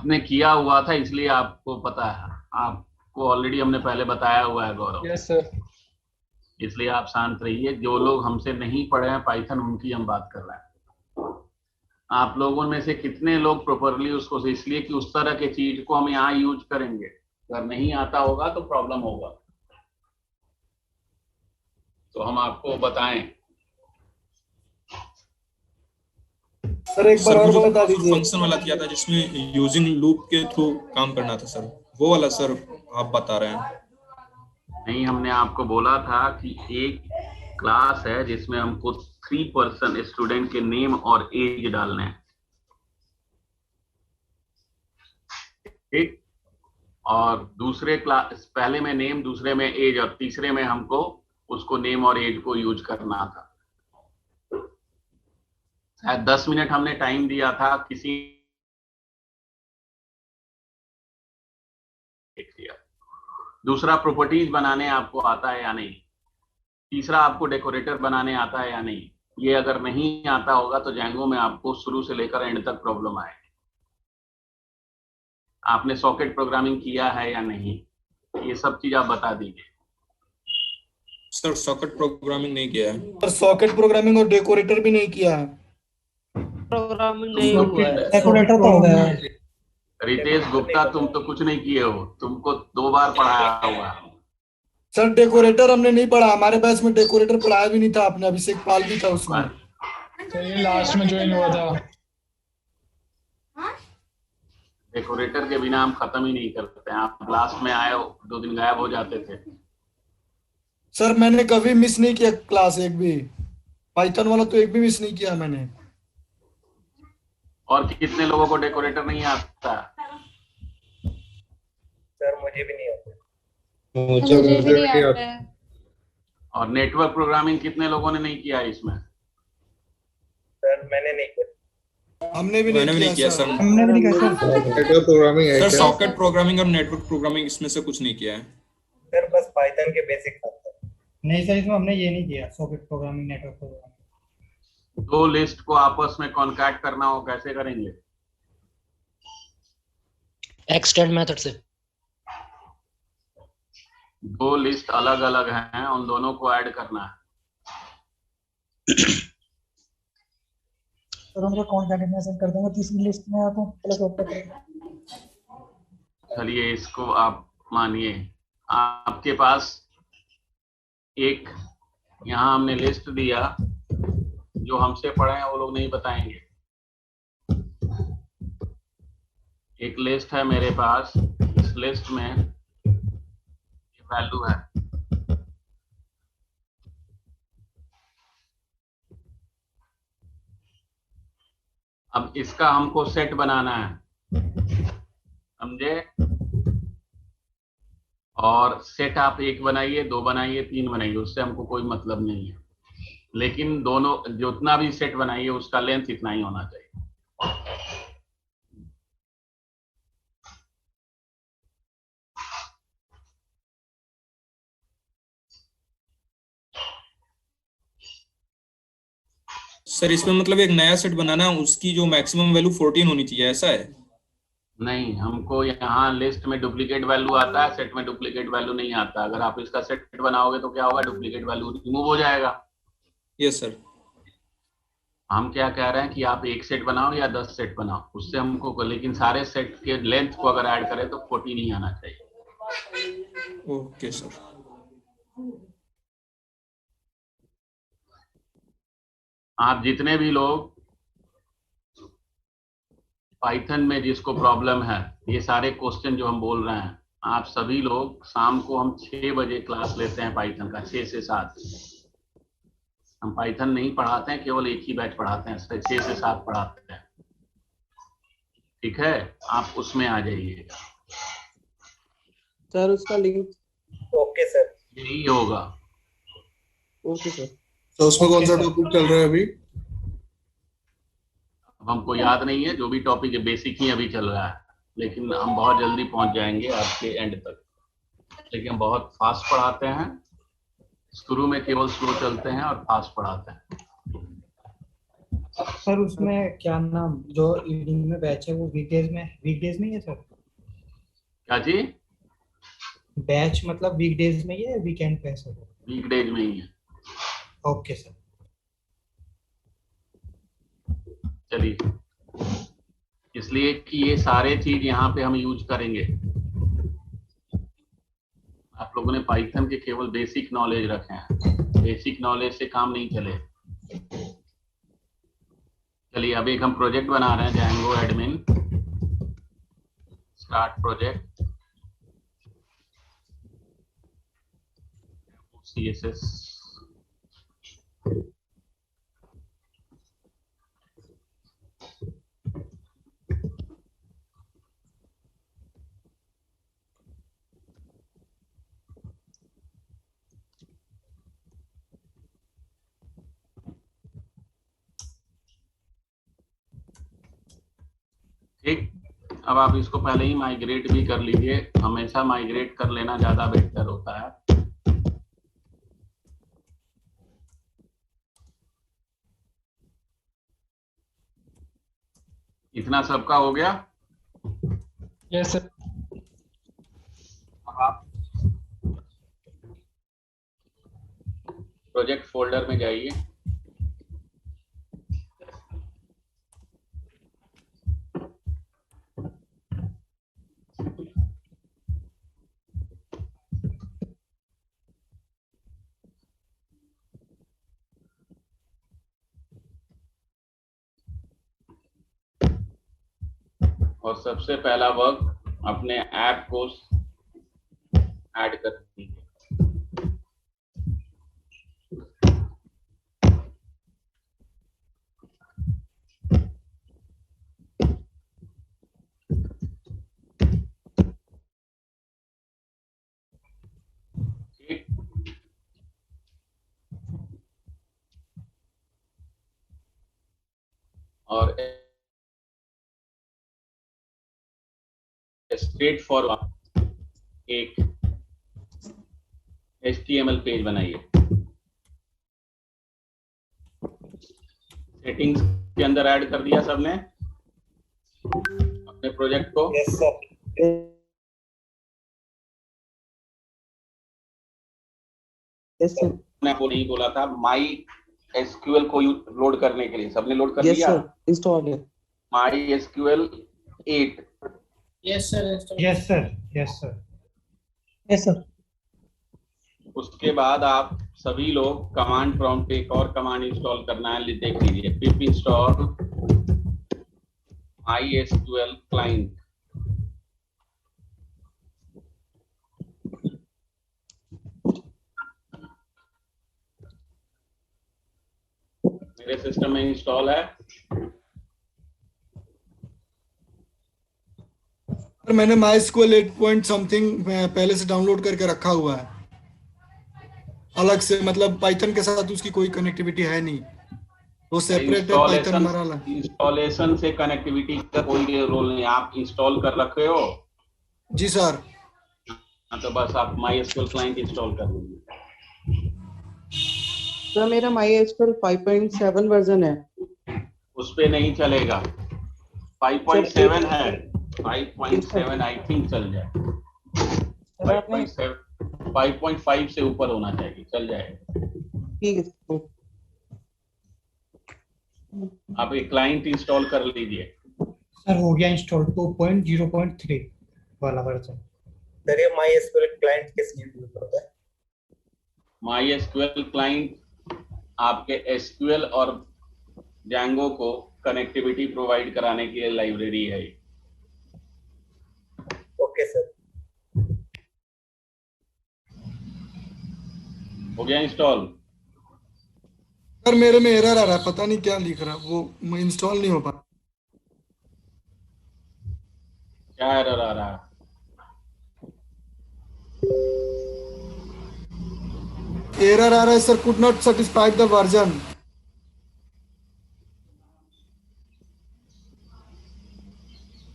आपने किया हुआ था इसलिए आपको पता है, आपको ऑलरेडी हमने पहले बताया हुआ है गौरव। Yes sir. इसलिए आप शांत रहिए। जो लोग हमसे नहीं पढ़े हैं पाइथन उनकी हम बात कर रहे हैं। आप लोगों में से कितने लोग प्रॉपरली उसको, इसलिए कि उस तरह के चीज को हम यहाँ यूज करेंगे, अगर नहीं आता होगा तो प्रॉब्लम होगा। तो हम आपको बताएं। सर एक बार सर और वो जो बता दीजिए। फंक्शन वाला किया था जिसमें यूजिंग लूप के थ्रू काम करना था सर, वो वाला सर आप बता रहे हैं। नहीं, हमने आपको बोला था कि एक क्लास है जिसमें हमको 3 पर्सन स्टूडेंट के नेम और एज डालने हैं, ठीक। और दूसरे क्लास, पहले में नेम, दूसरे में एज और तीसरे में हमको उसको नेम और एज को यूज करना था। शायद 10 मिनट हमने टाइम दिया था, किसी किया। दूसरा, प्रॉपर्टीज बनाने आपको आता है या नहीं। तीसरा, आपको डेकोरेटर बनाने आता है या नहीं। ये अगर नहीं आता होगा तो जैंगो में आपको शुरू से लेकर एंड तक प्रॉब्लम आएगी। आपने सॉकेट प्रोग्रामिंग किया है या नहीं, ये सब चीज आप बता दीजिए। सर सॉकेट प्रोग्रामिंग नहीं किया है। सर सॉकेट प्रोग्रामिंग और डेकोरेटर भी नहीं किया है। प्रोग्रामिंग नहीं हुआ है। डेकोरेटर तो हो गया। रितेश गुप्ता, तुम तो कुछ नहीं किए हो, तुमको 2 बार पढ़ाया हुआ है। सर डेकोरेटर हमने नहीं पढ़ा, हमारे बैच में डेकोरेटर पढ़ाया भी नहीं था आपने, अभिषेक पाल भी था उसमें। सर ये लास्ट में ज्वाइन हुआ था। डेकोरेटर के बिना हम खत्म ही नहीं करते हैं। आप लास्ट में आए हो, 2 दिन गायब हो जाते थे। सर मैंने कभी मिस नहीं किया क्लास, एक भी पाइथन वाला तो एक भी मिस नहीं किया मैंने। और कितने लोगों को डेकोरेटर नहीं आता? सर मुझे भी नहीं आता। मुझे भी नहीं आता है। और नेटवर्क प्रोग्रामिंग कितने लोगों ने नहीं किया इसमें? सर मैंने नहीं किया। हमने भी मैंने भी नहीं किया सर। सर। हमने भी नहीं किया सर। नेटवर्क प्रोग्रामिंग है सर क्या? सॉकेट प्रोग्रामिंग और नेटवर्क प्रोग्रामिंग इसमें से कुछ नहीं किया है। सर बस पाइथन के बेसिक आता है। नहीं सर, इसमें हमने ये नहीं किया, socket programming network programming. 2 list को आपस में कॉन्कैट करना हो कैसे करेंगे? एक्सटेंड मेथड से। 2 लिस्ट अलग अलग हैं, उन दोनों को ऐड करना है। सर उनको कॉन्कैटिनेशन कर देंगे तीसरी लिस्ट में, आप प्लस ऊपर। चलिए इसको आप मानिए। आपके पास एक यहाँ हमने लिस्ट दिया, जो हमसे पढ़े हैं वो लोग नहीं बताएंगे। एक लिस्ट है मेरे पास, इस लिस्ट में ये वैल्यू है। अब इसका हमको सेट बनाना है, समझे? और सेट आप 1 बनाइए, 2 बनाइए, 3 बनाइए, उससे हमको कोई मतलब नहीं है। लेकिन दोनों जितना भी सेट बनाइए उसका लेंथ इतना ही होना चाहिए। सर इसमें मतलब एक नया सेट बनाना है, उसकी जो मैक्सिमम वैल्यू 14 होनी चाहिए, ऐसा है? नहीं, हमको यहाँ लिस्ट में डुप्लीकेट वैल्यू आता है, सेट में डुप्लीकेट वैल्यू नहीं आता। अगर आप इसका सेट बनाओगे तो क्या होगा, डुप्लीकेट वैल्यू रिमूव हो जाएगा। Yes sir. हम क्या कह रहे हैं कि आप 1 सेट बनाओ या 10 सेट बनाओ, उससे हमको, लेकिन सारे सेट के लेंथ को अगर ऐड करें तो 14 ही आना चाहिए। Okay sir. आप जितने भी लोग पाइथन में जिसको प्रॉब्लम है, ये सारे क्वेश्चन जो हम बोल रहे हैं, आप सभी लोग, शाम को हम 6 बजे क्लास लेते हैं पाइथन का, 6 से 7। हम पाइथन नहीं पढ़ाते हैं, केवल एक ही बैच पढ़ाते हैं, 6 से 7 पढ़ाते हैं, ठीक है? आप उसमें आ जाइएगा। सर उसका लिंक। Okay sir. यही होगा। Okay sir. तो उसमें कौन सा टॉपिक चल रहा है अभी? अब हमको याद नहीं है, जो भी टॉपिक है बेसिक ही अभी चल रहा है, लेकिन हम बहुत जल्दी पहुंच जाएंगे आपके एंड तक। लेकिन हम बहुत फास्ट पढ़ाते हैं, शुरू में केवल स्लो चलते हैं और फास्ट पढ़ाते हैं। सर उसमें क्या नाम जो इवनिंग में बैच है वो वीकडेज में ही है सर? क्या जी? बैच मतलब वीकडेज में ही है, वीकेंड पे है सर? वीकडेज में ही है। Okay sir. चलिए, इसलिए कि ये सारे चीज यहाँ पे हम यूज करेंगे। आप लोगों ने पाइथन के केवल बेसिक नॉलेज रखे हैं, बेसिक नॉलेज से काम नहीं चले। चलिए, अभी एक हम प्रोजेक्ट बना रहे हैं, Django admin start project CSS। ठीक, अब आप इसको पहले ही माइग्रेट भी कर लीजिए, हमेशा माइग्रेट कर लेना ज्यादा बेहतर होता है। इतना सबका हो गया? Yes sir. अब आप प्रोजेक्ट फोल्डर में जाइए, और सबसे पहला वर्क अपने ऐप को ऐड कर दीजिए। ठीक, और स्ट्रेट फॉरवर्ड एक HTML पेज बनाइए। सेटिंग्स के अंदर ऐड कर दिया सबने अपने प्रोजेक्ट को? Yes sir. Yes sir. मैंने आपको नहीं बोला था माई SQL को लोड करने के लिए, सबने लोड कर यस लिया? सर, इंस्टॉल है। माई SQL 8। Yes sir. Yes sir. Yes sir. Yes sir. उसके बाद आप सभी लोग कमांड प्रॉम्प्ट एक और कमांड इंस्टॉल करना है, देख लीजिए, पिप इंस्टॉल MySQL क्लाइंट। मेरे सिस्टम में इंस्टॉल है। मैंने MySQL 8 पॉइंट समथिंग पहले से डाउनलोड करके रखा हुआ है अलग से, मतलब पाइथन के साथ उसकी कोई कनेक्टिविटी है नहीं, वो सेपरेट है, पाइथन हमारा अलग। इंस्टॉलेशन से कनेक्टिविटी का कोई रोल नहीं, आप इंस्टॉल कर रखे हो? जी सर। तो बस आप MySQL क्लाइंट इंस्टॉल कर लीजिए। सर मेरा MySQL 5.7 वर्जन है। उस पे नहीं चलेगा, 5.7 है, 5.7 आई थिंक चल जाए, 5.7 5.5 से ऊपर होना चाहिए, चल जाएगा। ठीक है। आप एक क्लाइंट इंस्टॉल कर लीजिए। सर हो गया इंस्टॉल 2.0.3 वाला वर्जन। सर ये MySQL क्लाइंट किस लिए यूज होता है? MySQL क्लाइंट आपके SQL और Django को कनेक्टिविटी प्रोवाइड कराने के लिए लाइब्रेरी है। Okay sir. हो गया इंस्टॉल? सर मेरे में एरर आ रहा है, पता नहीं क्या लिख रहा है, वो इंस्टॉल नहीं हो पा। क्या एरर आ रहा है? एरर आ रहा है sir, could not satisfy the version.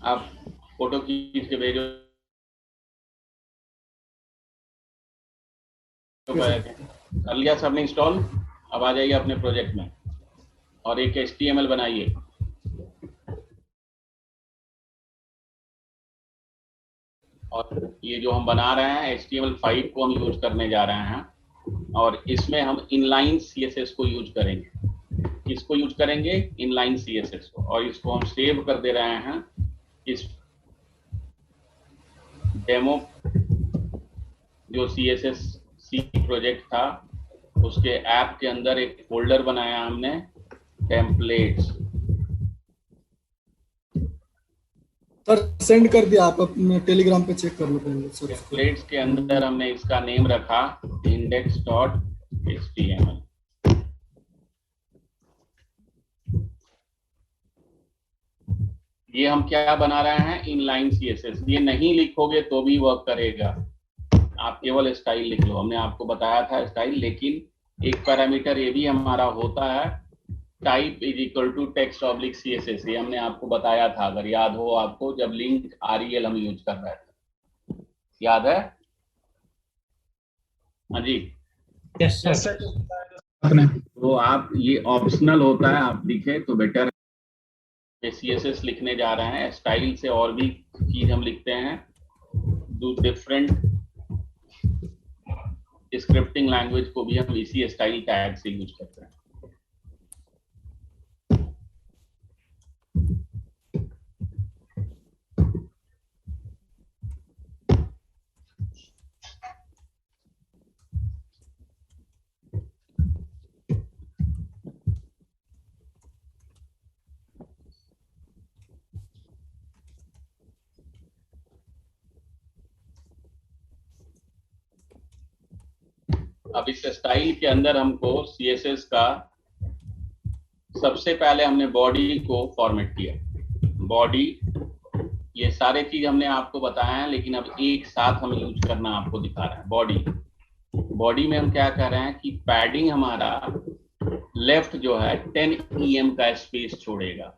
आप फोटो खींच के भेजो। कर लिया सबने इंस्टॉल? अब आ जाइए अपने प्रोजेक्ट में। और एक HTML बनाइए। और ये जो हम बना रहे हैं HTML5 को हम यूज करने जा रहे हैं, और इसमें हम इनलाइन CSS को यूज करेंगे। किसको यूज करेंगे? इनलाइन CSS को। और इसको हम सेव कर दे रहे हैं इस डेमो जो CSS प्रोजेक्ट था उसके ऐप के अंदर एक फोल्डर बनाया हमने, टेम्पलेट्स। सर सेंड कर दिया, आप अपने टेलीग्राम पे चेक कर लो पहले सर। टेम्पलेट्स के अंदर हमने इसका नेम रखा index.html। ये हम क्या बना रहे हैं? Inline CSS। ये नहीं लिखोगे तो भी वर्क करेगा, आप केवल स्टाइल लिख लो। हमने आपको बताया था स्टाइल, लेकिन एक पैरामीटर ये भी हमारा होता है, type is equal to text oblique CSS। ये हमने आपको बताया था, अगर याद हो आपको, जब लिंक REL हम यूज कर रहे थे, याद है? हाँ जी, यस सर। तो आप ये ऑप्शनल होता है, आप लिखे तो बेटर। CSS लिखने जा रहे हैं, स्टाइल से और भी चीज हम लिखते हैं, डिफरेंट स्क्रिप्टिंग लैंग्वेज को भी हम इसी स्टाइल टैग से यूज करते हैं। अब इस स्टाइल के अंदर हमको CSS का सबसे पहले हमने बॉडी को फॉर्मेट किया। बॉडी, ये सारे चीज हमने आपको बताया है, लेकिन अब एक साथ हम यूज करना आपको दिखा रहे हैं। बॉडी में हम क्या कर रहे हैं कि पैडिंग हमारा लेफ्ट जो है 10 EM का स्पेस छोड़ेगा।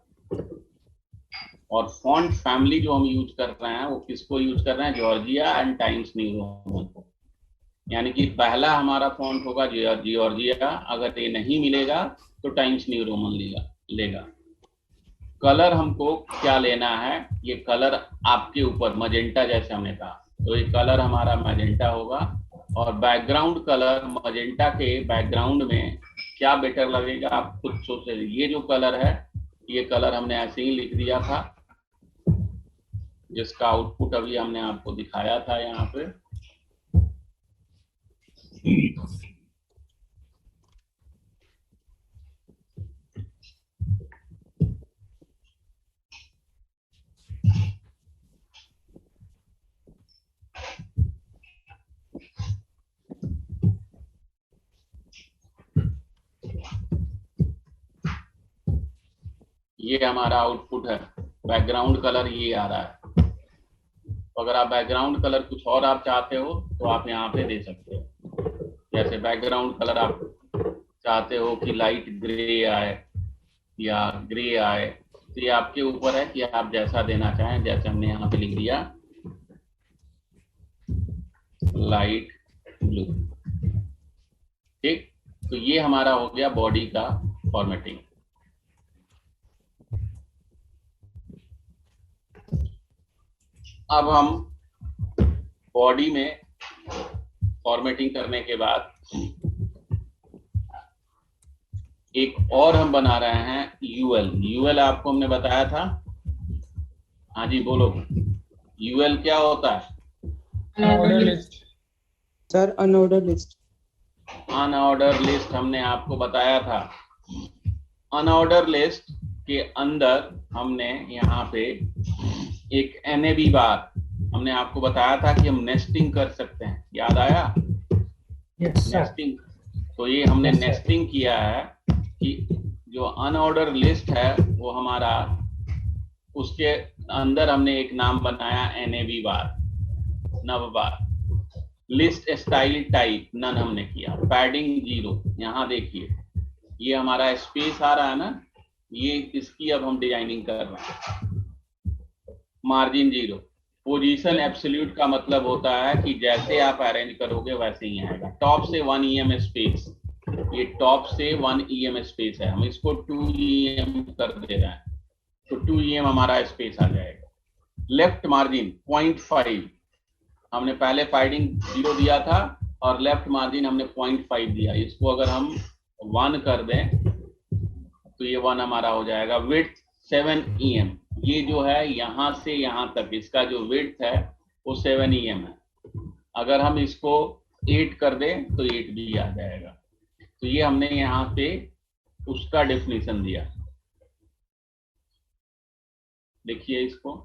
और फॉन्ट फैमिली जो हम यूज कर रहे हैं वो किसको यूज कर रहे हैं? Georgia and times new Roman को। यानी कि पहला हमारा फॉन्ट होगा जॉर्जिया, अगर ये नहीं मिलेगा तो टाइम्स न्यू रोमन लेगा। कलर हमको क्या लेना है? ये कलर आपके ऊपर, मजेंटा जैसे हमने कहा, तो ये कलर हमारा मजेंटा होगा। और बैकग्राउंड कलर, मजेंटा के बैकग्राउंड में क्या बेटर लगेगा आप खुद सोच लीजिए। ये जो कलर है, ये कलर हमने ऐसे ही लिख दिया था, जिसका आउटपुट अभी हमने आपको दिखाया था यहाँ पे। ये हमारा आउटपुट है, बैकग्राउंड कलर ये आ रहा है। तो अगर आप बैकग्राउंड कलर कुछ और आप चाहते हो तो आप यहाँ पे दे सकते हो। जैसे बैकग्राउंड कलर आप चाहते हो कि लाइट ग्रे आए या ग्रे आए, तो ये आपके ऊपर है कि आप जैसा देना चाहें। जैसे हमने यहाँ पे लिख दिया लाइट ब्लू, ठीक। तो ये हमारा हो गया बॉडी का फॉर्मेटिंग। अब हम बॉडी में फॉर्मेटिंग करने के बाद एक और हम बना रहे हैं यूएल आपको हमने बताया था। हाँ जी बोलो, यूएल क्या होता है? Order list sir, unordered list. Unordered list हमने आपको बताया था। अनऑर्डर लिस्ट के अंदर हमने यहाँ पे एक NAB बार हमने आपको बताया था कि हम नेस्टिंग कर सकते हैं, याद आया? नेस्टिंग। तो ये हमने नेस्टिंग किया है कि जो अनऑर्डर लिस्ट है वो हमारा, उसके अंदर हमने एक नाम बनाया NAB बार, नव बार। लिस्ट स्टाइल टाइप नन हमने किया, पैडिंग 0। यहाँ देखिए ये हमारा स्पेस आ रहा है ना, ये इसकी अब हम डिजाइनिंग कर रहे हैं। मार्जिन 0। पोजीशन एब्सोल्यूट का मतलब होता है कि जैसे आप अरेंज करोगे वैसे ही आएगा। टॉप से 1 EM स्पेस, ये टॉप से 1 EM स्पेस है, हम इसको 2 EM कर दे रहे हैं, तो 2 EM हमारा स्पेस आ जाएगा। लेफ्ट मार्जिन 0.5, हमने पहले फाइडिंग 0 दिया था और लेफ्ट मार्जिन हमने 0.5 दिया, इसको अगर हम 1 कर दें तो ये 1 हमारा हो जाएगा। विड्थ 7 EM, ये जो है यहां से यहां तक इसका जो विड्थ है वो 7 EM है। अगर हम इसको 8 कर दें तो 8 भी आ जाएगा। तो ये हमने यहाँ पे उसका डेफिनेशन दिया। देखिए इसको,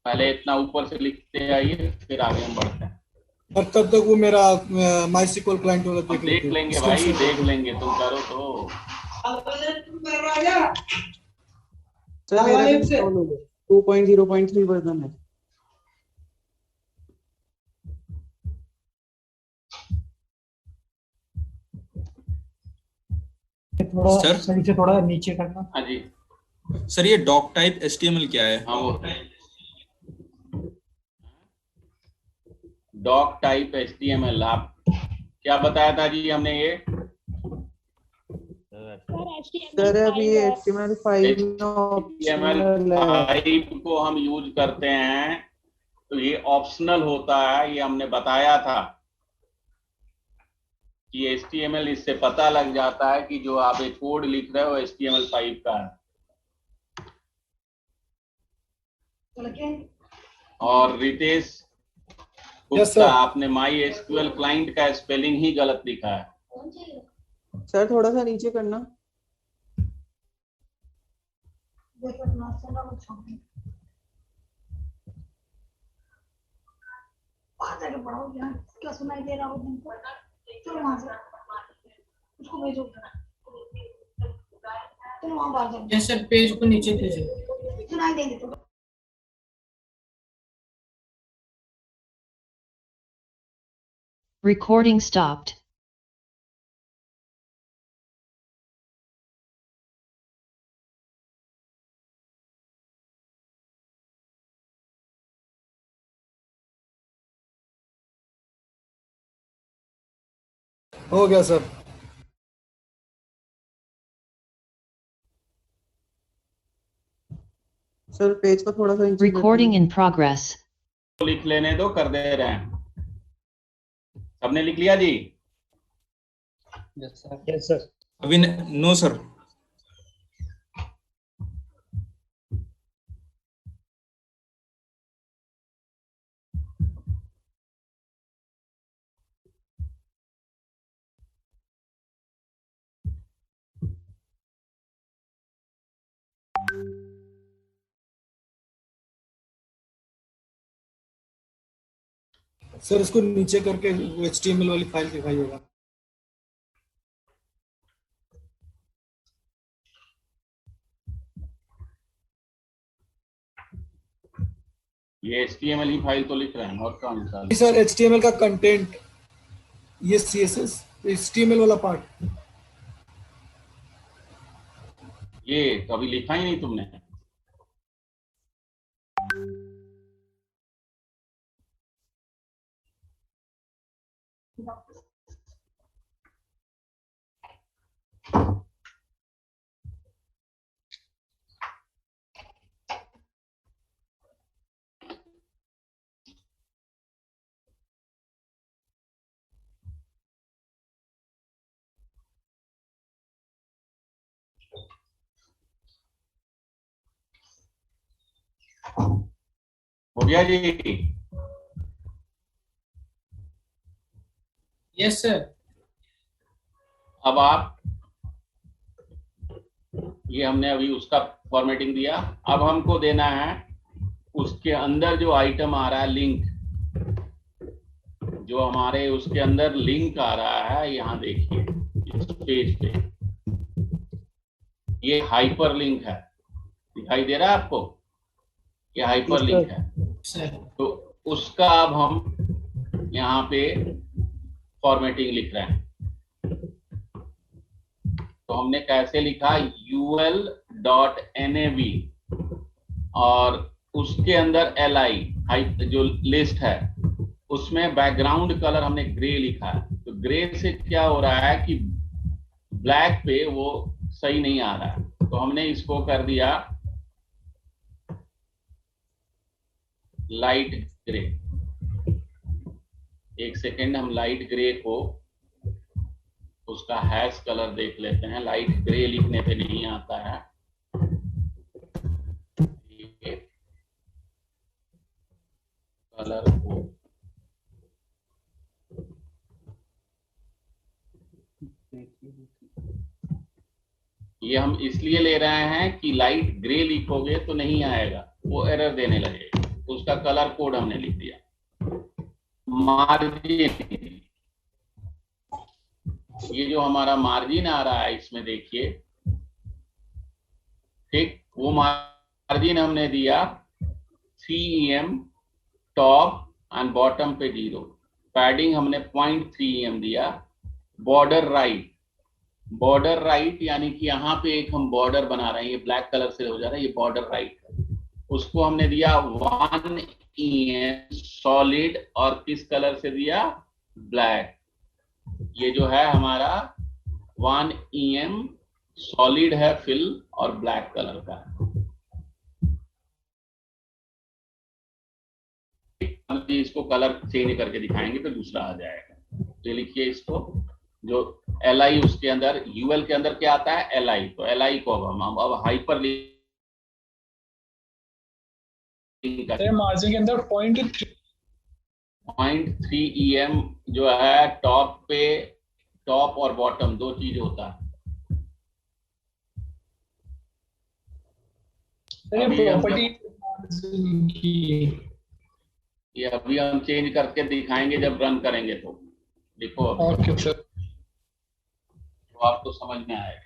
पहले इतना ऊपर से लिखते आइए, फिर आगे हम बढ़ते हैं। और तब तक वो मेरा माइस्क्ल क्लाइंट वाला देख लेंगे भाई, देख लेंगे, तुम करो तो। सर मेरा भी इंस्टॉल हो गया, 2.0.3 वर्जन है। थोड़ा सर? सही से थोड़ा नीचे करना। हाँ जी सर, ये डॉक टाइप HTML क्या है? हाँ, वो डॉक टाइप HTML, आप क्या बताया था जी हमने? ये सर अभी HTML5 को हम यूज करते हैं तो ये ऑप्शनल होता है, ये हमने बताया था कि HTML इससे पता लग जाता है कि जो आप एक कोड लिख रहे हो HTML5 का है। और रितेश गुप्ता, आपने MySQL क्लाइंट का स्पेलिंग ही गलत लिखा है। सर थोड़ा सा नीचे करना। क्या सुनाई दे रहा हो तुमको? चलो वहां से उसको भेजो, तुम वहां बाहर जाओ। यस सर, पेज को नीचे खींचो। सुनाई देंगे तो। Recording stopped. हो गया सर। सर पेज को थोड़ा सा नीचे Recording in progress. लिख लेने दो, कर दे रहे हैं। सबने लिख लिया जी? Yes sir. अभी नो सर। सर इसको नीचे करके HTML वाली फाइल दिखाइएगा। ये HTML ही फाइल तो लिख रहे हैं, और कौन सा? सर HTML का कंटेंट, ये CSS HTML वाला पार्ट, ये तो अभी लिखा ही नहीं तुमने। हो गया जी? Yes sir. अब आप, ये हमने अभी उसका फॉर्मेटिंग दिया, अब हमको देना है उसके अंदर जो आइटम आ रहा है, लिंक, जो हमारे उसके अंदर लिंक आ रहा है, यहाँ देखिए इस पेज पे ये हाइपर लिंक है, दिखाई दे रहा है आपको? ये हाइपर लिंक है। तो उसका अब हम यहाँ पे फॉर्मेटिंग लिख रहे हैं। तो हमने कैसे लिखा? ul.nav और उसके अंदर li जो लिस्ट है उसमें बैकग्राउंड कलर हमने ग्रे लिखा है, तो ग्रे से क्या हो रहा है कि ब्लैक पे वो सही नहीं आ रहा है, तो हमने इसको कर दिया लाइट ग्रे। एक सेकेंड, हम लाइट ग्रे को उसका हैश कलर देख लेते हैं। लाइट ग्रे लिखने पे नहीं आता है, ये कलर को ये हम इसलिए ले रहे हैं कि लाइट ग्रे लिखोगे तो नहीं आएगा, वो एरर देने लगेगा, तो उसका कलर कोड हमने लिख दिया। मार्जिन, ये जो हमारा मार्जिन आ रहा है इसमें देखिए, ठीक, वो मार्जिन हमने दिया 3 EM टॉप एंड बॉटम पे 0। पैडिंग हमने 0.3 EM दिया। बॉर्डर राइट यानी कि यहाँ पे एक हम बॉर्डर बना रहे हैं, ये ब्लैक कलर से हो जा रहा है, ये बॉर्डर राइट, उसको हमने दिया 1 EM सॉलिड, और किस कलर से दिया, ब्लैक। ये जो है हमारा 1 EM सॉलिड है फिल और ब्लैक कलर का। हम इसको कलर चेंज करके दिखाएंगे तो दूसरा आ जाएगा। तो लिखिए इसको, जो LI उसके अंदर, UL के अंदर क्या आता है, LI, तो LI को अब हाइपर मार्जिन के अंदर 0.3 EM जो है टॉप पे, टॉप और बॉटम दो चीज होता है। ये अभी हम चेंज करके दिखाएंगे जब रन करेंगे, तो देखो ओके सर, तो आपको समझ में आएगा।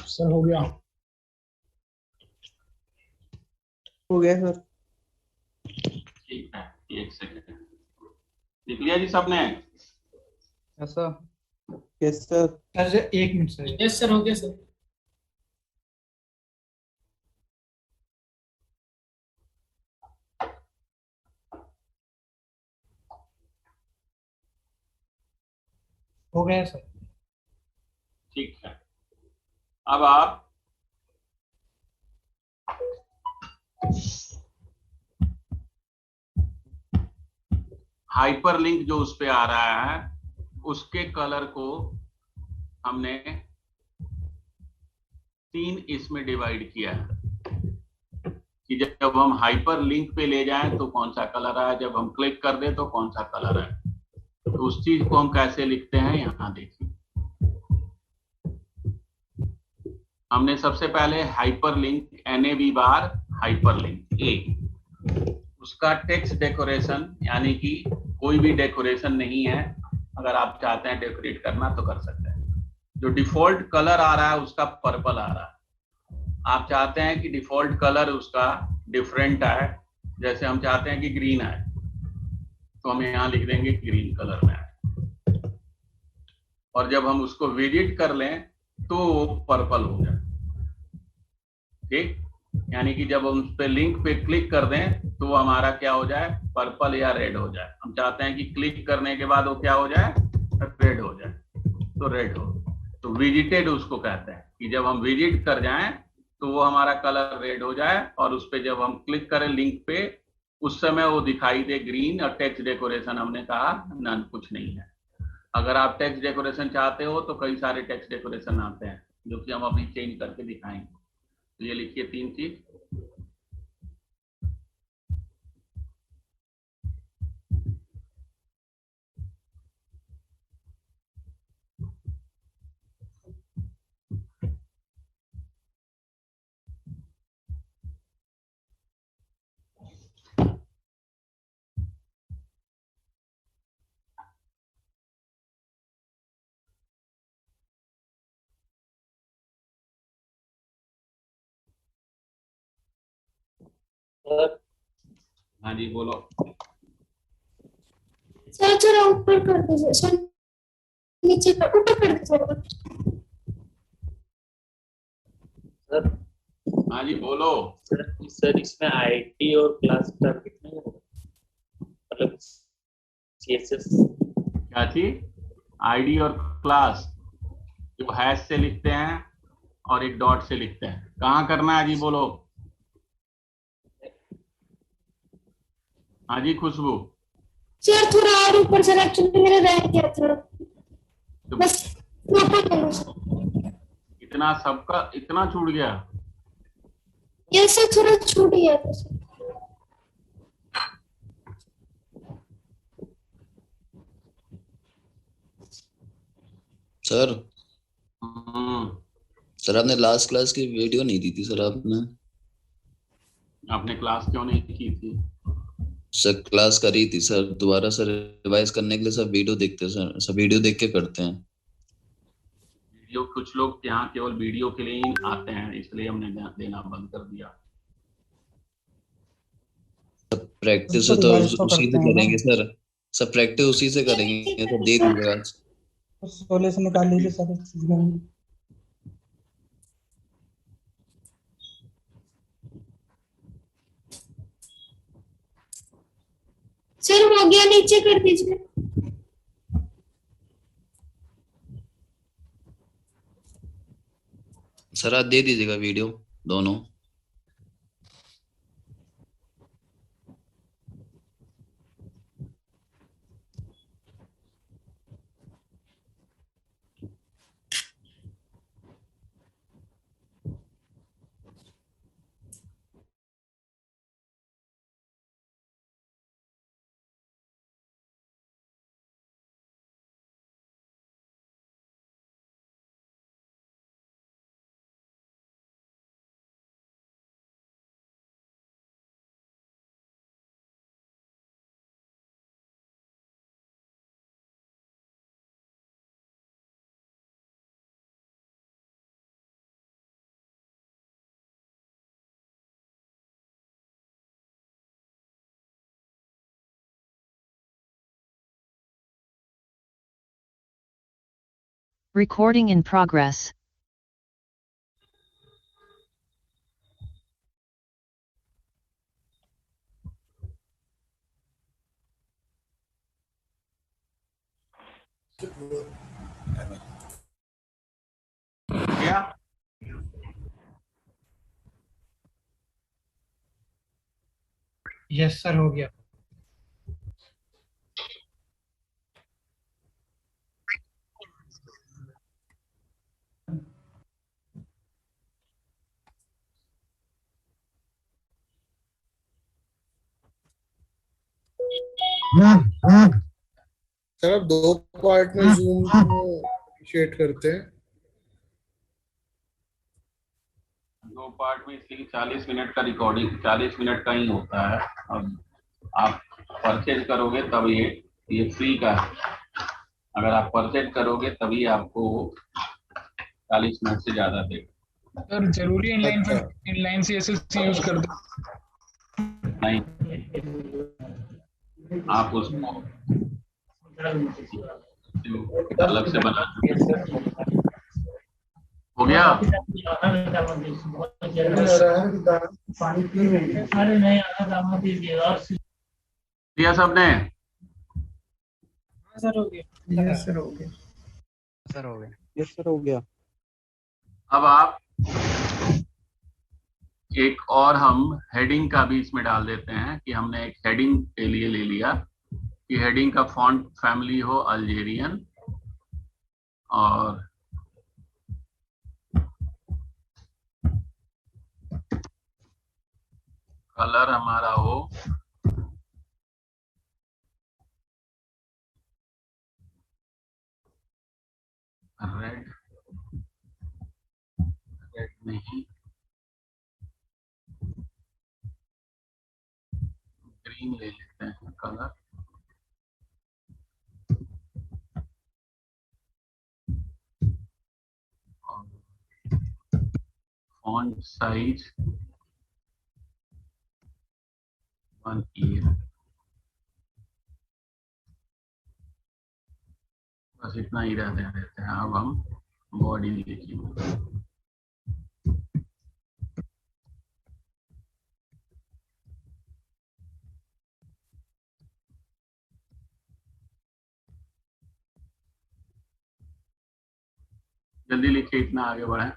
सर हो गया सर। ठीक है, एक सेकंड, लिख लिया जी सबने? ऐसा yes sir. Sir 1 minute sir. Yes sir, हो गया सर। हो गया सर। ठीक है, अब आप हाइपरलिंक जो उस पे आ रहा है उसके कलर को हमने 3 इसमें डिवाइड किया है कि जब हम हाइपरलिंक पे ले जाएं तो कौन सा कलर है, जब हम क्लिक कर दें तो कौन सा कलर है। तो उस चीज को हम कैसे लिखते हैं, यहां देखिए। हमने सबसे पहले hyperlink NAV bar hyperlink A, उसका टेक्स्ट डेकोरेशन यानी कि कोई भी डेकोरेशन नहीं है, अगर आप चाहते हैं डेकोरेट करना तो कर सकते हैं। जो डिफॉल्ट कलर आ रहा है उसका पर्पल आ रहा है, आप चाहते हैं कि डिफॉल्ट कलर उसका डिफरेंट आए, जैसे हम चाहते हैं कि ग्रीन आए तो हम यहाँ लिख देंगे ग्रीन कलर में आए, और जब हम उसको विजिट कर लें तो वो पर्पल हो जाए। ठीक, यानी कि जब हम उस पे लिंक पे क्लिक कर दें तो वो हमारा क्या हो जाए, पर्पल या रेड हो जाए। हम चाहते हैं कि क्लिक करने के बाद वो क्या हो जाए, रेड हो जाए, तो रेड हो। तो विजिटेड उसको कहते हैं कि जब हम विजिट कर जाएं तो वो हमारा कलर रेड हो जाए, और उस पे जब हम क्लिक करें लिंक पे उस समय वो दिखाई दे ग्रीन। और टेक्स्ट डेकोरेशन हमने कहा नन, कुछ नहीं है। अगर आप टेक्स्ट डेकोरेशन चाहते हो तो कई सारे टेक्स्ट डेकोरेशन आते हैं जो कि हम अभी चेंज करके दिखाएंगे। तो ये लिखिए 3 चीज। हाँ जी बोलो। सर जरा ऊपर कर दीजिए सर, नीचे कर, ऊपर कर दीजिए सर। हाँ जी बोलो। सर इसमें आईडी और क्लास का कितना होगा, मतलब सीएसएस क्या चीज, आईडी और क्लास जो हैश से लिखते हैं और एक डॉट से लिखते हैं, कहाँ करना है जी बोलो। हाँ जी खुशबू। सर थोड़ा और ऊपर सर, एक्चुअली मेरा रह गया था, बस फोटो ले लो सर। इतना सबका इतना छूट गया। ये सर थोड़ा छूट गया था सर। सर सर आपने लास्ट क्लास की वीडियो नहीं दी थी सर। आपने क्लास क्यों नहीं की थी? सर क्लास करी थी सर, दोबारा सर रिवाइज करने के लिए सब वीडियो देखते हैं सर, सब वीडियो देख के करते हैं। वीडियो कुछ लोग यहाँ केवल वीडियो के लिए ही आते हैं, इसलिए हमने देना बंद कर दिया। सब प्रैक्टिस तो उसी से करेंगे सर, सब प्रैक्टिस उसी से करेंगे तो दे दीजिएगा। 16 से निकाल लीजिए सर। सर हो गया, नीचे कर दीजिए। सर आप दे दीजिएगा वीडियो दोनों। Recording in progress. क्या यस सर हो गया। सर आप 2 पार्ट में जूम शेयर करते हैं। 2 पार्ट में, इसलिए 40 मिनट का रिकॉर्डिंग 40 मिनट का ही होता है। और आप परचेज करोगे तब ये फ्री का है। अगर आप परचेज करोगे तभी आपको 40 मिनट से ज्यादा देगा। सर जरूरी इनलाइन सीएसएस यूज कर दो? नहीं, आप उसको अलग से बना। हो गया? पानी पी रही है। अरे नहीं आना दीजिए और दिया सबने? सर हो गया। यस सर हो गया। सर हो गया। यस सर हो गया। अब आप एक और हम हेडिंग का भी इसमें डाल देते हैं कि हमने एक हेडिंग के लिए ले लिया कि हेडिंग का फॉन्ट फैमिली हो अल्जेरियन और कलर हमारा हो रेड, रेड नहीं, ग्रीन ले लेते हैं कलर। फॉन्ट साइज 1 ईयर, बस इतना ही रहते हैं। अब हम बॉडी लिखेंगे। जल्दी लिखिए, इतना आगे बढ़े।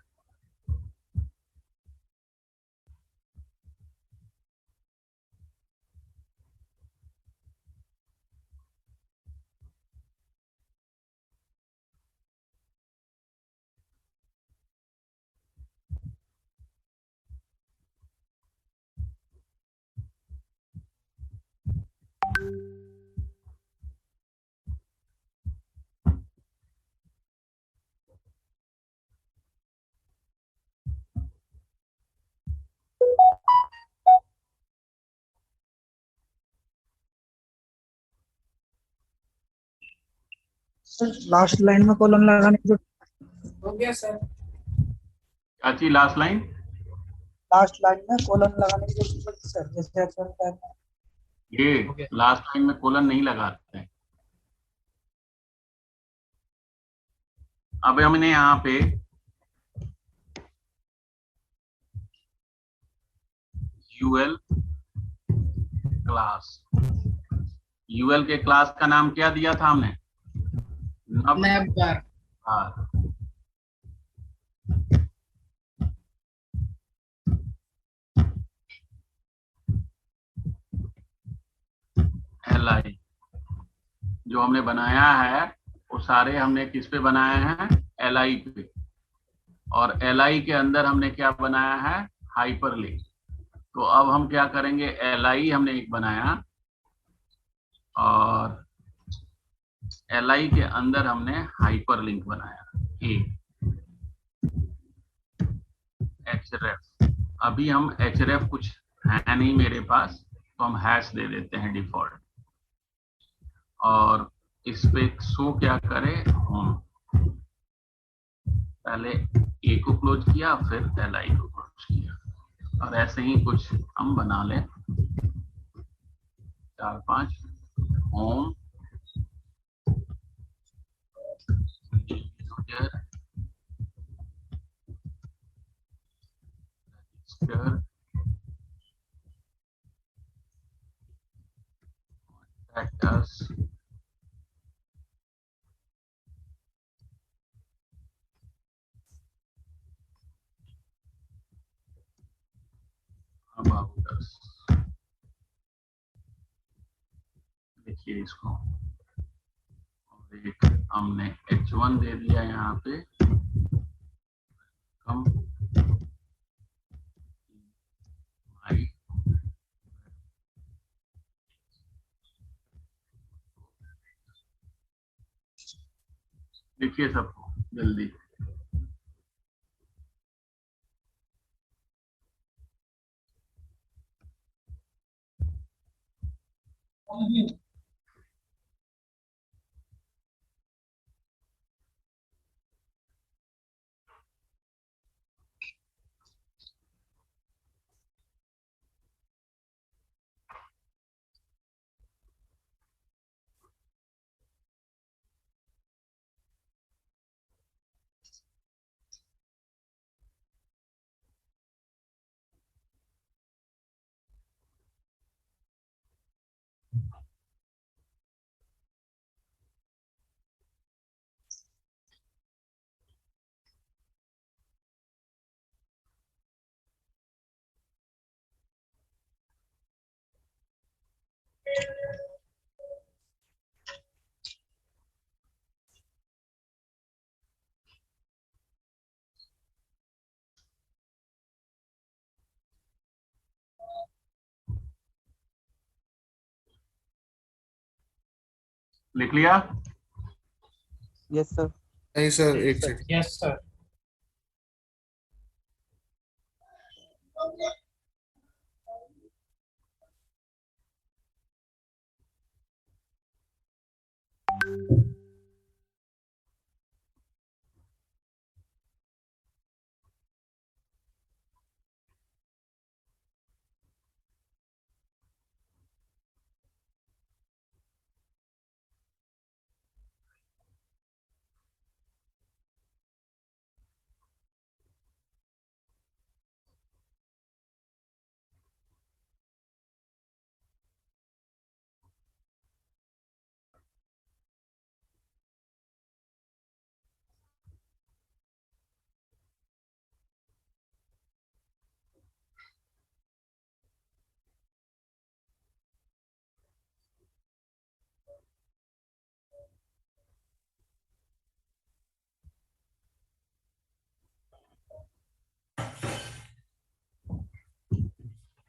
लास्ट लाइन में कॉलम लगाने की हो गया सर। क्या चीज लास्ट लाइन? लास्ट लाइन में कॉलम लगाने की जरूरत है सर, जैसे एक्सेल टाइप में। ये लास्ट लाइन में कोलन नहीं लगाते हैं। अब हमने यहाँ पे यूएल क्लास, यूएल के क्लास का नाम क्या दिया था हमने? नैपबार। हाँ, LI जो हमने बनाया है वो सारे हमने किस पे बनाए हैं? LI पे। और LI के अंदर हमने क्या बनाया है? हाइपरलिंक। तो अब हम क्या करेंगे, LI हमने एक बनाया और LI के अंदर हमने हाइपरलिंक बनाया एक href। अभी हम href कुछ है नहीं मेरे पास, तो हम हैश दे देते हैं डिफॉल्ट और इस पे शो क्या करें, होम। पहले ए को क्लोज किया फिर LI को क्लोज किया और ऐसे ही कुछ हम बना लें 4-5 home user register contact us about us. देखिए इसको, और एक हमने H1 दे दिया यहाँ पे हम भाई देखिए सबको जल्दी। लिख लिया? Yes sir. नहीं सर, एक सेकंड। Yes sir.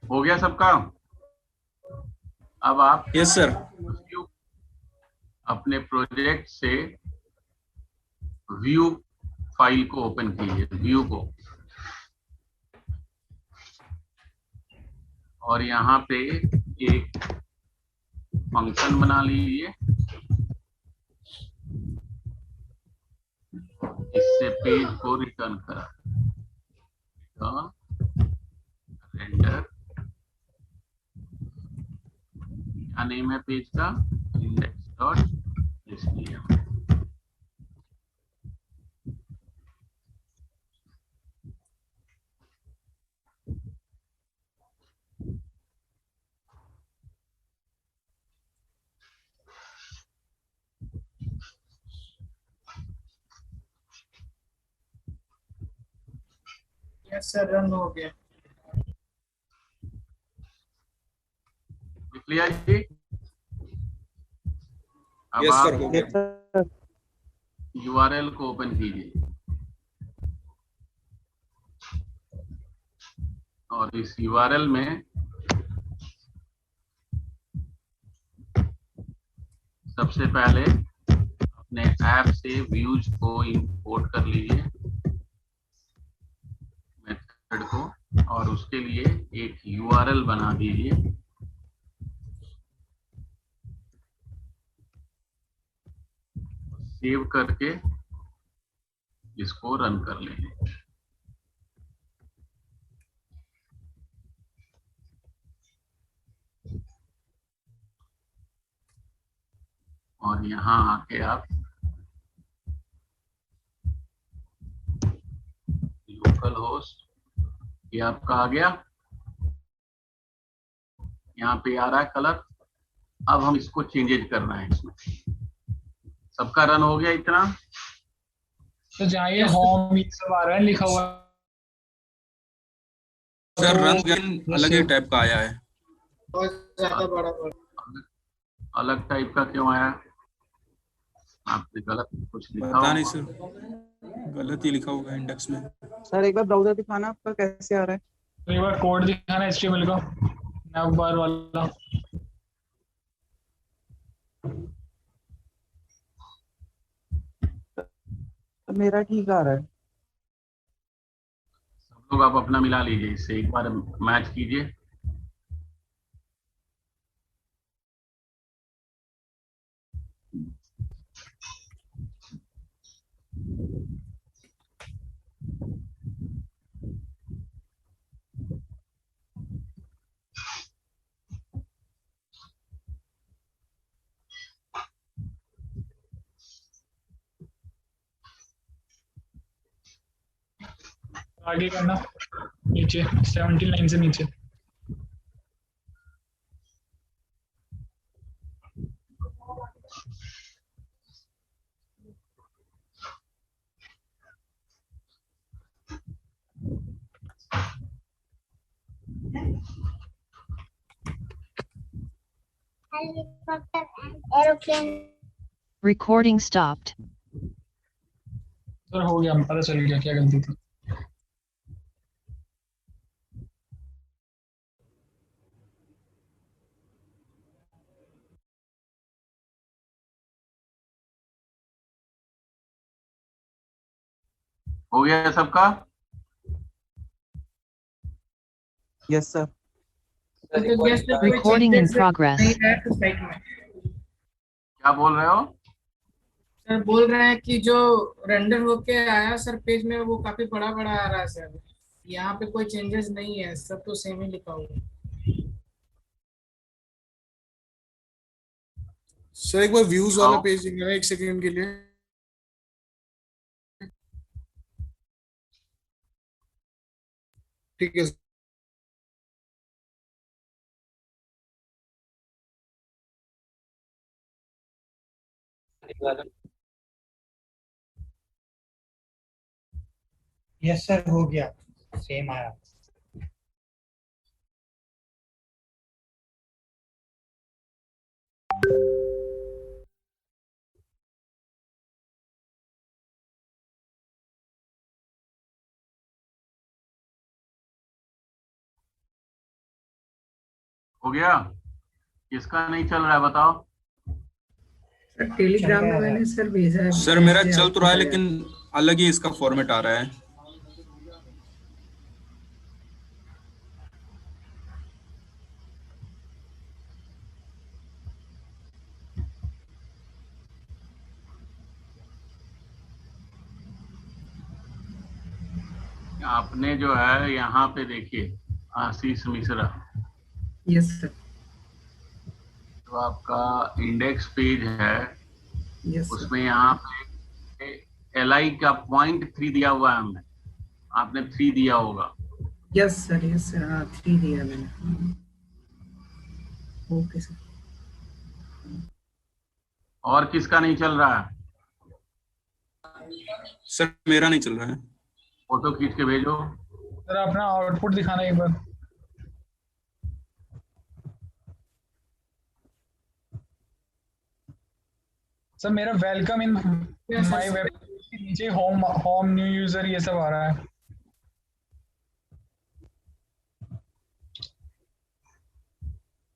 हो गया सबका? अब आप यस सर। अपने प्रोजेक्ट से व्यू फाइल को ओपन कीजिए, व्यू को, और यहाँ पे एक फंक्शन बना लीजिए। इससे पेज को रिटर्न करा, रेंडर, क्या नेम है पेज का? index.html। यस सर, रन हो गया। लिख लिया जी? अब यस सर, आप हो गया। URL को ओपन कीजिए और इस URL में सबसे पहले अपने ऐप से व्यूज को इंपोर्ट कर लीजिए, मेथड को, और उसके लिए एक URL बना दीजिए। सेव करके इसको रन कर लीजिए। और यहाँ आके आप लोकल होस्ट, ये आपका आ गया, यहाँ पे आ रहा है कलर। अब हम इसको चेंजेज करना है इसमें। सबका रन हो गया इतना? तो जाइए होम ये सब आ रहा है लिखा हुआ सर रन अलग ही टाइप का आया है। बहुत ज्यादा बड़ा अलग टाइप का क्यों आया? आपने गलत कुछ लिखा पता होगा। नहीं सर, गलत ही लिखा होगा इंडेक्स में। सर एक बार ब्राउजर दिखाना आपका कैसे आ रहा है। तो एक बार कोड दिखाना HTML का नंबर वाला। तो मेरा ठीक आ रहा है। सब लोग आप अपना मिला लीजिए, इससे एक बार मैच कीजिए। आगे करना, नीचे 17 लाइन से नीचे। Helicopter and aeroplane. Recording stopped. Sir हो गया, पता चल गया क्या गलती थी। हो गया सबका? Yes sir. तो yes sir, कोई Recording in changes progress. नहीं है तो साइट में। क्या बोल रहे हो? सर बोल रहे हैं कि जो रेंडर होके आया सर पेज में वो काफी बड़ा बड़ा आ रहा है सर। यहाँ पे कोई चेंजेस नहीं है, सब तो सेम ही लिखा हुआ है। सर एक बार व्यूज वाला आओ। पेज दिखाना 1 सेकंड के लिए। ठीक है यस सर हो गया, सेम आया। हो गया? किसका नहीं चल रहा है बताओ? सर टेलीग्राम में मैंने सर भेजा है। सर मेरा चल तो रहा है लेकिन अलग ही इसका फॉर्मेट आ रहा है। आपने जो है यहाँ पे देखिए आशीष मिश्रा, यस सर। तो आपका इंडेक्स पेज है, यस सर। उसमें यहाँ पे LI का 0.3 दिया हुआ है हमने, आपने 3 दिया होगा। यस सर हाँ 3 दिया मैंने। Okay sir. और किसका नहीं चल रहा है? सर मेरा नहीं चल रहा है। फोटो खींच के भेजो। सर अपना आउटपुट दिखाना एक बार। सर मेरा वेलकम इन माय वेब के नीचे होम न्यू यूजर ये सब आ रहा है।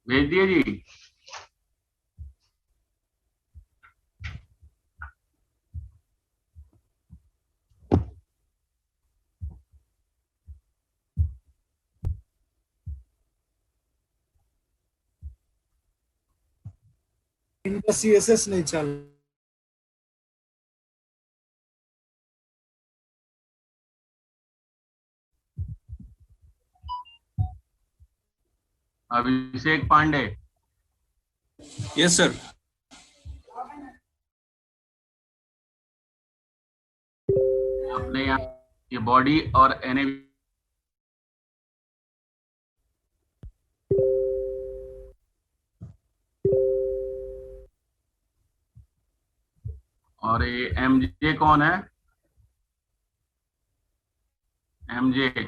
भेज दिए जी। इनका CSS नहीं चल। अभिषेक पांडे। Yes sir. अपने यहाँ ये बॉडी और NAV और ये MJ कौन है? MJ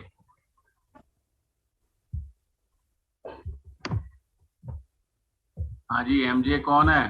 हाँ जी, MJ कौन है?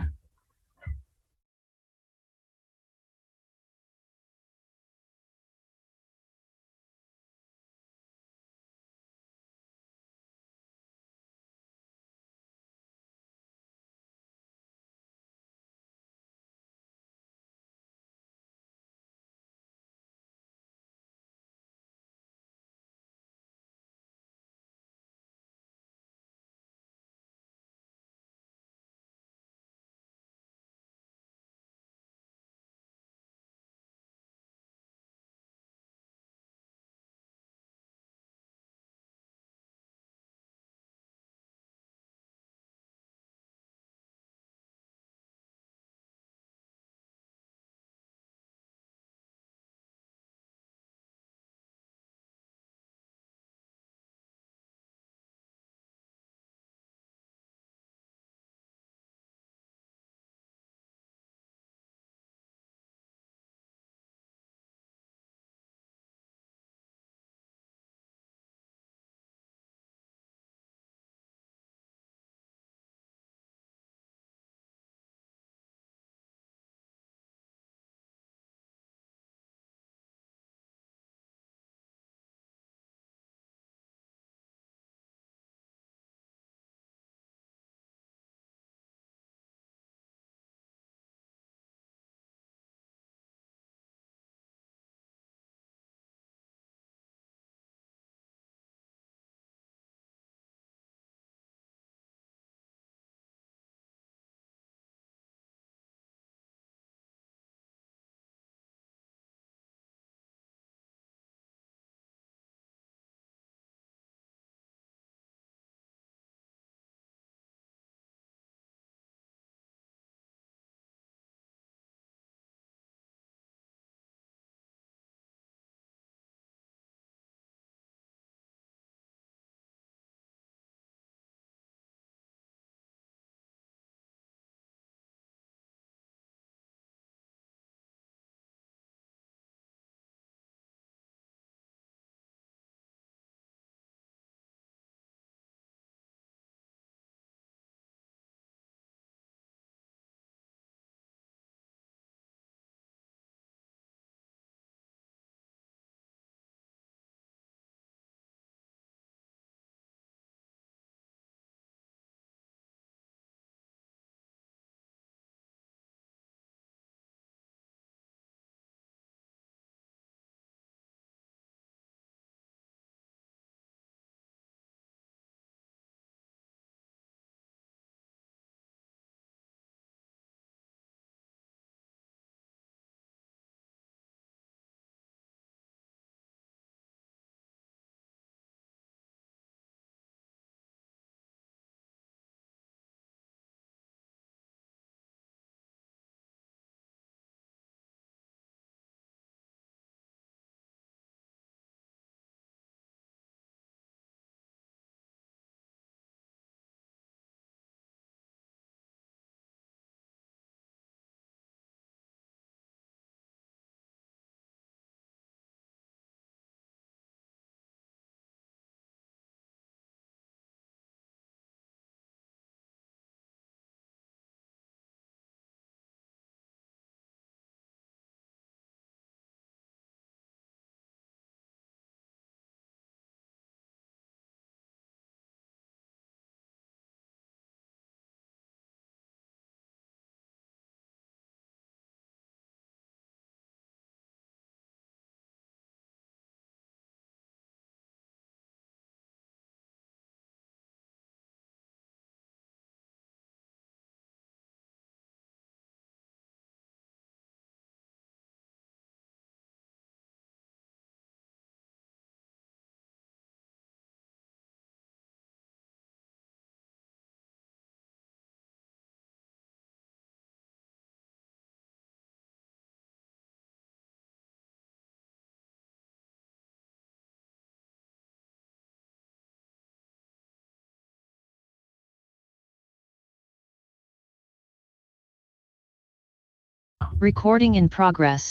Recording in progress.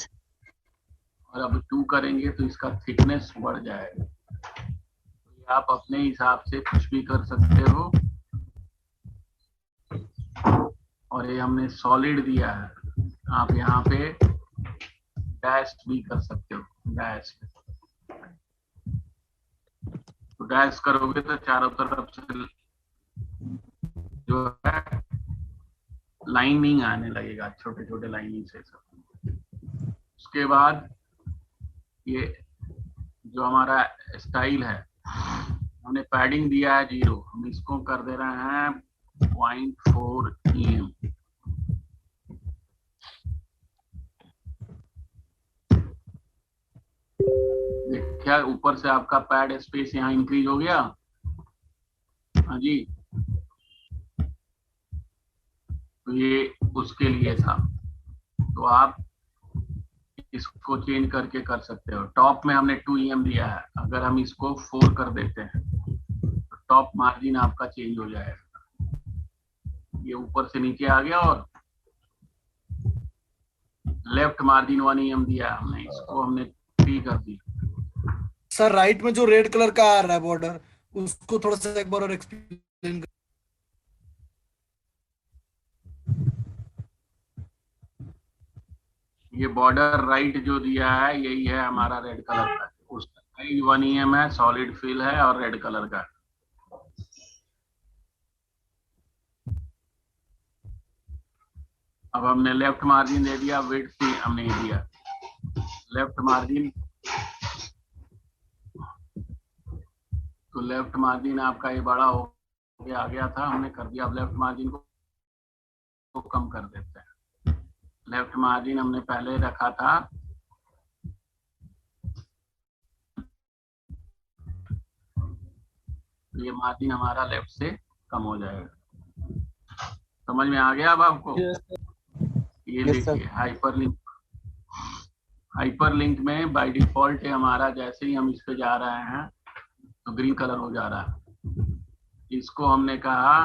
और अब 2 करेंगे तो इसका थिकनेस बढ़ जाएगा। तो आप अपने हिसाब से कुछ भी कर सकते हो। और ये हमने सॉलिड दिया है, आप यहाँ पे डैश भी कर सकते हो। डैश तो डैश करोगे तो चारों तरफ से जो है लाइनिंग आने लगेगा, छोटे छोटे लाइनिंग से सब। उसके बाद ये जो हमारा स्टाइल है, हमने पैडिंग दिया है 0, हम इसको कर दे रहे हैं 0.4 EM। देखिए ऊपर से आपका पैड स्पेस यहाँ इंक्रीज हो गया। हाँ जी, तो ये उसके लिए था। तो आप इसको चेंज करके कर सकते हो। टॉप में हमने 2 EM दिया है, अगर हम इसको 4 कर देते हैं तो टॉप मार्जिन आपका चेंज हो जाएगा। ये ऊपर से नीचे आ गया। और लेफ्ट मार्जिन 1 EM दिया है हमने, इसको हमने 3 कर दी। सर राइट में जो रेड कलर का आ रहा है बॉर्डर, उसको थोड़ा सा एक बार और एक्सप्लेन। ये बॉर्डर राइट जो दिया है यही है हमारा रेड कलर का। उसका 1 EM है, सॉलिड फिल है और रेड कलर का। अब हमने लेफ्ट मार्जिन दे दिया, विड्थ हमने नहीं दिया। लेफ्ट मार्जिन, तो लेफ्ट मार्जिन आपका ये बड़ा हो गया, आ गया था, हमने कर दिया। अब लेफ्ट मार्जिन को कम कर देते हैं। लेफ्ट मार्जिन हमने पहले रखा था तो ये मार्जिन हमारा लेफ्ट से कम हो जाएगा। समझ में आ गया अब आपको? ये देखिए हाइपरलिंक। हाइपरलिंक में बाय डिफॉल्ट है हमारा, जैसे ही हम इस पे जा रहे हैं तो ग्रीन कलर हो जा रहा है। इसको हमने कहा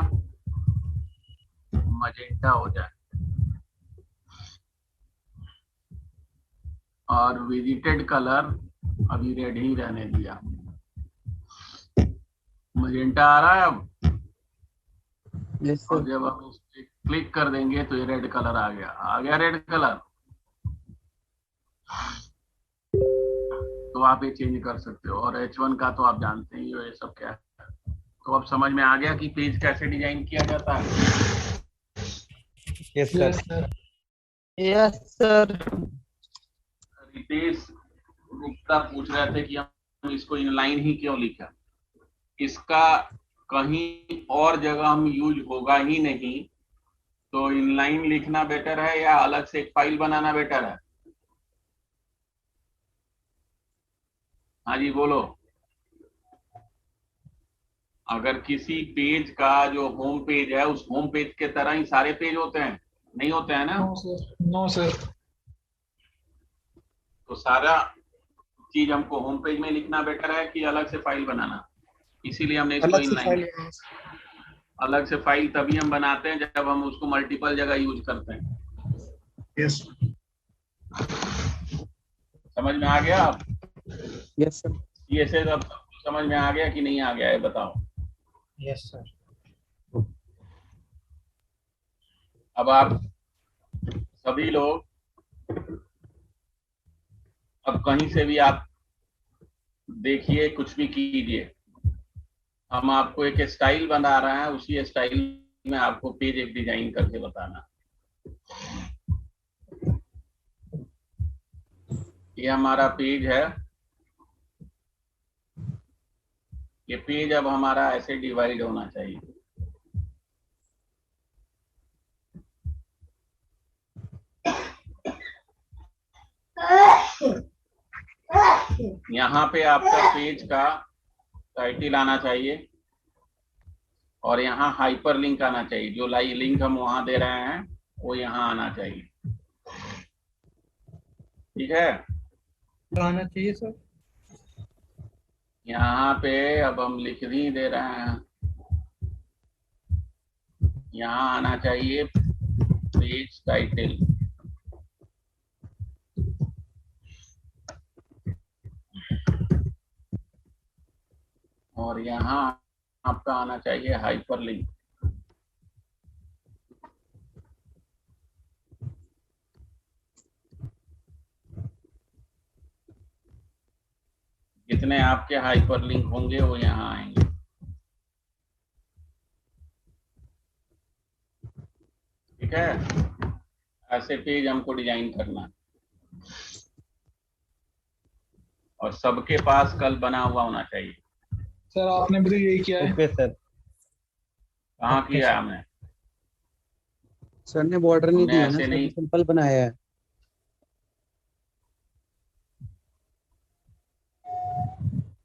मजेंटा हो जाए। और विजिटेड कलर अभी रेड ही रहने दिया। मजेंटा आ रहा है अब। और जब हम इस पे क्लिक कर देंगे तो ये रेड कलर आ गया। आ गया रेड कलर। तो आप ये चेंज कर सकते हो। और H1 का तो आप जानते ही हो ये सब क्या है। तो अब समझ में आ गया कि पेज कैसे डिजाइन किया जाता है। Yes sir. Yes sir. Ritesh Gupta पूछ रहे थे कि हम इसको इनलाइन ही क्यों लिखा। इसका कहीं और जगह हम यूज होगा ही नहीं, तो इनलाइन लिखना बेटर है या अलग से एक फाइल बनाना बेटर है? हाँ जी बोलो। अगर किसी पेज का जो होम पेज है, उस होम पेज के तरह ही सारे पेज होते हैं? नहीं होते हैं ना? No sir. तो सारा चीज हमको होम पेज में लिखना बेटर है कि अलग से फाइल बनाना? इसीलिए हमने इसको इनलाइन, अलग से फाइल तभी हम बनाते हैं जब हम उसको मल्टीपल जगह यूज करते हैं। यस। समझ में आ गया आप? Yes sir. ये से अब समझ में आ गया कि नहीं आ गया है बताओ? Yes sir. अब आप सभी लोग अब कहीं से भी आप देखिए, कुछ भी कीजिए, हम आपको एक स्टाइल बना रहे हैं, उसी स्टाइल में आपको पेज एक डिजाइन करके बताना। ये हमारा पेज है। ये पेज अब हमारा ऐसे डिवाइड होना चाहिए। यहाँ पे आपका पेज का टाइटल आना चाहिए और यहाँ हाइपर लिंक आना चाहिए। जो लिंक हम वहां दे रहे हैं वो यहाँ आना चाहिए। ठीक है, आना चाहिए सर। यहाँ पे अब हम लिख ही दे रहे हैं, यहाँ आना चाहिए पेज टाइटल। और यहाँ आपका आना चाहिए हाइपरलिंक। जितने आपके हाइपरलिंक होंगे वो यहाँ आएंगे। ठीक है, ऐसे पेज हमको डिजाइन करना है और सबके पास कल बना हुआ होना चाहिए। सर आपने भी तो यही किया है। Okay sir. कहाँ किया है हमने? सर ने बॉर्डर नहीं हमने दिया ना ऐसे सर, नहीं। सिंपल बनाया है।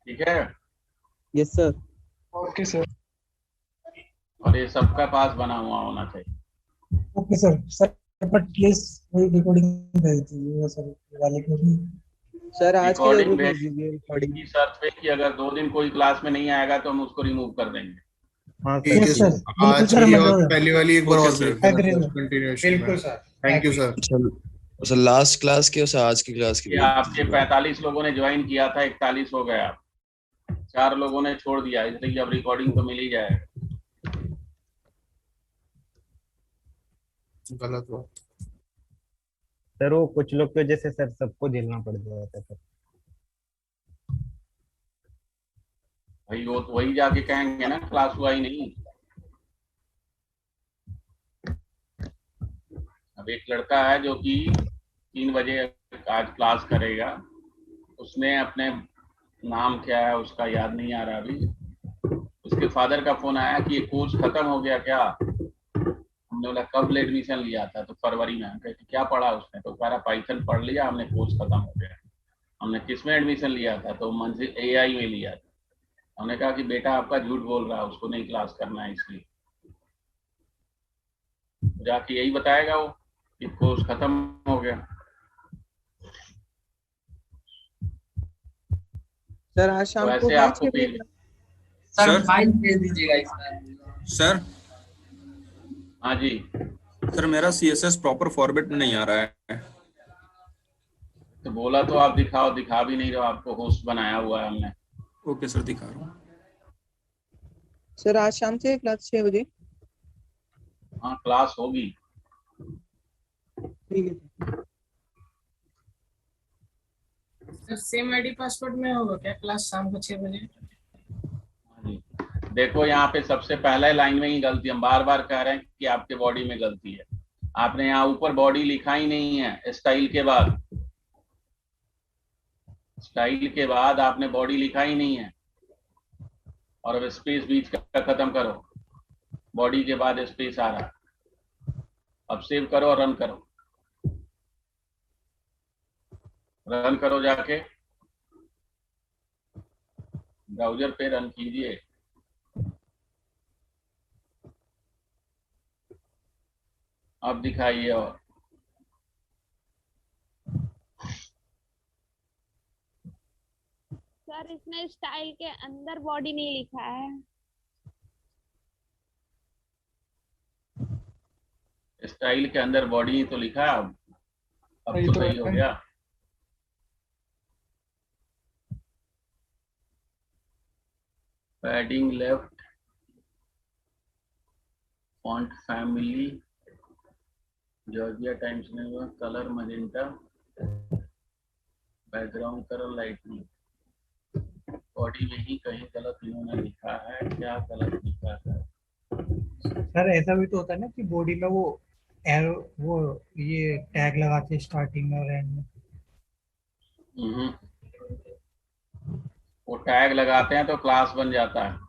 ठीक है, यस सर। Okay sir. और ये सबका पास बना हुआ होना चाहिए। Okay sir. सर पर प्लीज वही रिकॉर्डिंग भेज दीजिए सर वाले को भी। सर आज की रिकॉर्डिंग जरूर भेज भेज दीजिए रिकॉर्डिंग। की शर्त पे कि अगर 2 दिन कोई क्लास में नहीं आएगा तो हम उसको रिमूव कर देंगे। हाँ ठीक है यस सर, सर। बिल्कुल आज सर, की और मतलब पहली वाली एक बार ओके और सर। भेज देना एग्री सर, सर। कंटिन्यूएशन बिल्कुल में। Sir. Thank you sir. Sir last class की और सर आज की क्लास की ये आपके 45 लोगों ने ज्वाइन किया था, 41 हो गया, 4 लोगों ने छोड़ दिया, इसलिए अब रिकॉर्डिंग तो मिल ही जाएगा। गलत हुआ सर। वो कुछ लोग की वजह से सर सबको झेलना पड़ जाता है सर। भाई वो तो वही जाके कहेंगे ना क्लास हुआ ही नहीं। अब एक लड़का है जो कि 3 बजे आज क्लास करेगा, उसने अपने नाम क्या है उसका याद नहीं आ रहा अभी, उसके फादर का फोन आया कि ये कोर्स खत्म हो गया क्या। हमने बोला कब एडमिशन लिया था, तो फरवरी में। हम कहते क्या पढ़ा उसने, तो कह रहा पाइथन पढ़ लिया हमने, कोर्स खत्म हो गया। हमने किस में एडमिशन लिया था, तो मंजिल AI में लिया था। हमने कहा कि बेटा आपका झूठ बोल रहा है, उसको नहीं क्लास करना है, इसलिए जाके यही बताएगा वो कि कोर्स खत्म हो गया। सर आज शाम तो को ऐसे है आपको 6 बजे। पेज। सर फाइल भेज दीजिएगा इसमें। सर हाँ जी, सर मेरा CSS प्रॉपर फॉर्मेट में नहीं आ रहा है। तो बोला तो आप दिखाओ, दिखा भी नहीं रहे हो, आपको होस्ट बनाया हुआ है हमने। ओके सर, दिखा रहा हूँ। सर आज शाम से क्लास 6 बजे। हाँ क्लास होगी। ठीक है सर सेम आईडी पासवर्ड में होगा क्या क्लास शाम को 6 बजे? देखो यहाँ पे सबसे पहले लाइन में ही गलती, हम बार बार कह रहे हैं कि आपके बॉडी में गलती है। आपने यहाँ ऊपर बॉडी लिखा ही नहीं है, स्टाइल के बाद, स्टाइल के बाद आपने बॉडी लिखा ही नहीं है। और अब स्पेस बीच का खत्म करो, बॉडी के बाद स्पेस आ रहा है। अब सेव करो और रन करो, रन करो, जाके ब्राउजर पे रन कीजिए। अब दिखाइए। और सर इसमें स्टाइल के अंदर बॉडी नहीं लिखा है। स्टाइल के अंदर बॉडी ही तो लिखा है। अब सही तो तो सही हो है। गया। Padding left, font family Georgia times new, colour magenta, background colour lightning. Body में ही कहीं गलत इन्होंने लिखा है, क्या गलत लिखा है? सर ऐसा भी तो होता है ना कि बॉडी में वो एरो वो ये टैग लगाते हैं स्टार्टिंग में और एंड में। वो टैग लगाते हैं तो क्लास बन जाता है।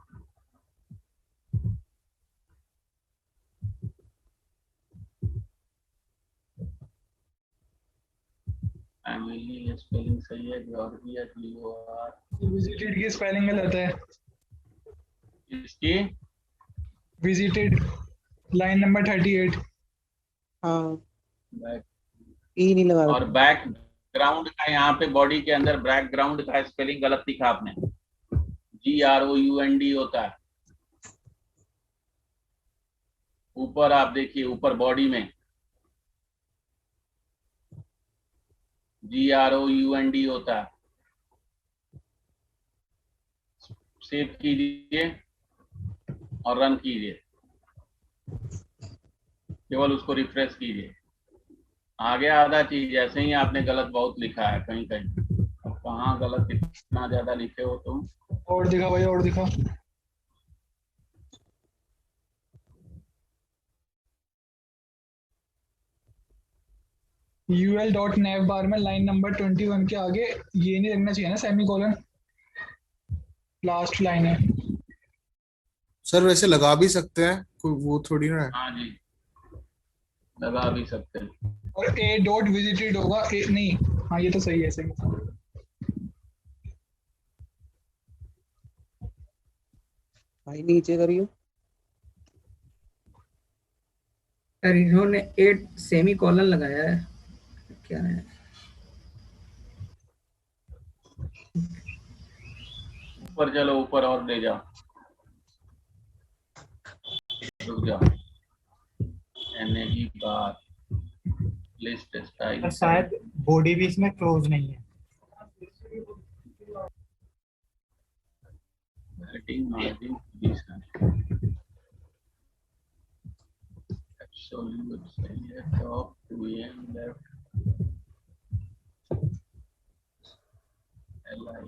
फैमिली स्पेलिंग सही है, जॉर्जिया GOR। विजिटेड की स्पेलिंग गलत है। इसकी विजिटेड लाइन नंबर 38। हाँ बैक, ई नहीं लगा और बैकग्राउंड का यहाँ पे बॉडी के अंदर बैकग्राउंड का स्पेलिंग गलत लिखा आपने, GROUND होता है। ऊपर आप देखिए, ऊपर बॉडी में GROUND होता है। सेव कीजिए और रन कीजिए, केवल उसको रिफ्रेश कीजिए। आ गया आधा चीज। ऐसे ही आपने गलत बहुत लिखा है कहीं कहीं। अब कहाँ गलत इतना ज्यादा लिखे हो तुम? और दिखा भाई, और दिखा। ul.nav बार में लाइन नंबर 21 के आगे ये नहीं लगना चाहिए ना, सेमीकोलन, लास्ट लाइन है। सर वैसे लगा भी सकते हैं, कोई वो थोड़ी ना है। हाँ जी, लगा भी सकते हैं। और a डॉट विजिटेड होगा, ए नहीं, हाँ ये तो सही है, सही। भाई नीचे करियो। सर इन्होंने 8 सेमी कॉलन लगाया है, क्या है? ऊपर चलो, ऊपर और ले जाओ, रुक जाओ। एनए की बात, लिस्ट स्टाइल, और शायद बॉडी भी इसमें क्लोज नहीं है। हेडिंग, मार्जिन, पोजीशन, एब्सोल्यूट सही है, top 2am left, align,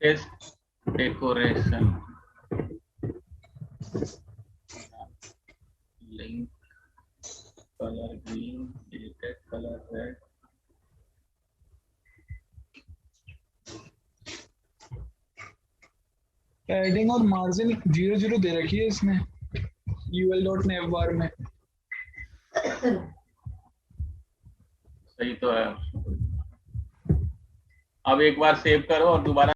text decoration, link colour green, dated colour red, padding और मार्जिन 0 दे रखी है इसमें ul.nav बार में। सही तो है। अब एक बार सेव करो और दोबारा